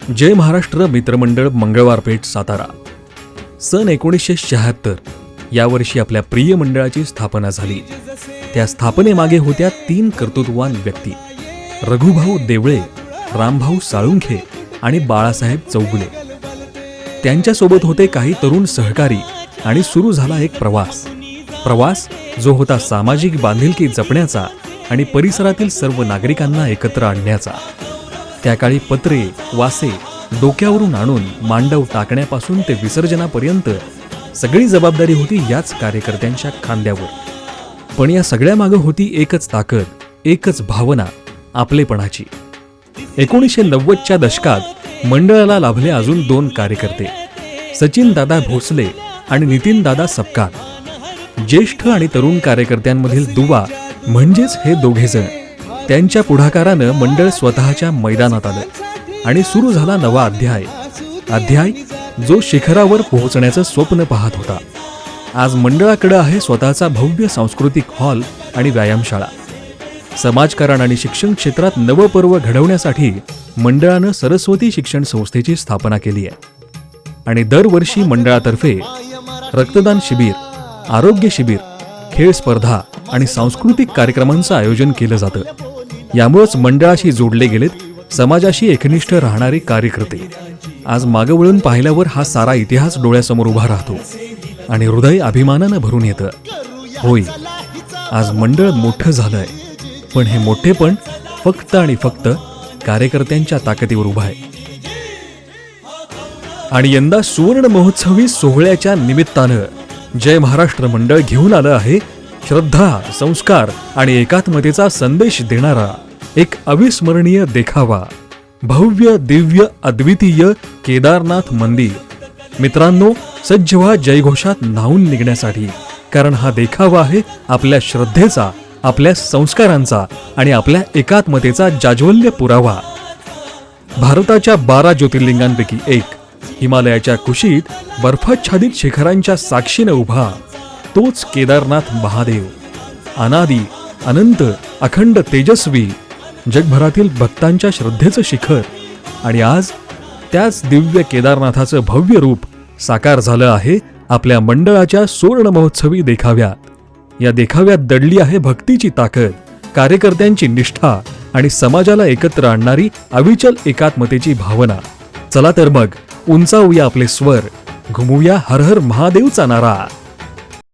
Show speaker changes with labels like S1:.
S1: जय महाराष्ट्र मित्रमंडळ मंगळवार पेठ सातारा सन 1976 यावर्षी आपल्या प्रिय मंडळाची स्थापना झाली। त्या स्थापनेमागे होत्या 3 कर्तृत्ववान व्यक्ती, रघुभाऊ देवळे, रामभाऊ साळुंखे आणि बाळासाहेब चौगुले। त्यांच्यासोबत होते काही तरुण सहकारी आणि सुरू झाला एक प्रवास जो होता सामाजिक बांधिलकी जपण्याचा आणि परिसरातील सर्व नागरिकांना एकत्र आणण्याचा। त्या काळी पत्रे वासे डोक्यावरून आणून मांडव टाकण्यापासून ते विसर्जनापर्यंत सगळी जबाबदारी होती याच कार्यकर्त्यांच्या खांद्यावर। पण या सगळ्यामागे होती एकच ताकद, एकच भावना, आपलेपणाची। 1990च्या दशकात मंडळाला लाभले अजून 2 कार्यकर्ते, सचिन दादा भोसले आणि नितीन दादा सपकाळ। ज्येष्ठ आणि तरुण कार्यकर्त्यांमधील दुवा म्हणजेच हे दोघेजण। त्यांच्या पुढाकारानं मंडळ स्वतःच्या मैदानात आलं आणि सुरू झाला नवा अध्याय जो शिखरावर पोहोचण्याचं स्वप्न पाहत होता। आज मंडळाकडे आहे स्वतःचा भव्य सांस्कृतिक हॉल आणि व्यायामशाळा। समाजकारण आणि शिक्षण क्षेत्रात नवपर्व घडवण्यासाठी मंडळानं सरस्वती शिक्षण संस्थेची स्थापना केली आहे आणि दरवर्षी मंडळातर्फे रक्तदान शिबिर, आरोग्य शिबिर, खेळ स्पर्धा आणि सांस्कृतिक कार्यक्रमांचं आयोजन केलं जातं। यामुळेच मंडळाशी जोडले गेलेत समाजाशी एकनिष्ठ राहणारे कार्यकर्ते। आज मागे वळून पाहिल्यावर हा सारा इतिहास डोळ्यासमोर उभा राहतो आणि हृदय अभिमानानं भरून येतं। होय, आज मंडळ मोठं झालंय, पण हे मोठेपण फक्त आणि फक्त कार्यकर्त्यांच्या ताकदीवर उभं आहे। आणि यंदा सुवर्ण महोत्सवी सोहळ्याच्या निमित्तानं जय महाराष्ट्र मंडळ घेऊन आलं आहे श्रद्धा, संस्कार आणि एकात्मतेचा संदेश देणारा एक अविस्मरणीय देखावा, भव्य दिव्य अद्वितीय केदारनाथ मंदिर। मित्रांनो, सज्ज व्हा जयघोषात न्हाऊन निघण्यासाठी, कारण हा देखावा आहे आपल्या श्रद्धेचा, आपल्या संस्कारांचा आणि आपल्या एकात्मतेचा जाज्वल्य पुरावा। भारताच्या 12 ज्योतिर्लिंगांपैकी एक, हिमालयाच्या कुशीत बर्फाच्छादित शिखरांच्या साक्षीनं उभा तोच केदारनाथ महादेव, अनादी अनंत अखंड तेजस्वी, जगभरातील भक्तांच्या श्रद्धेचं शिखर। आणि आज त्याच दिव्य केदारनाथाचं भव्य रूप साकार झालं आहे आपल्या मंडळाच्या सुवर्ण महोत्सवी देखाव्यात। या देखाव्यात दडली आहे भक्तीची ताकद, कार्यकर्त्यांची निष्ठा आणि समाजाला एकत्र आणणारी अविचल एकात्मतेची भावना। चला तर मग उंचावूया आपले स्वर, घुमूया हर हर महादेवचा नारा।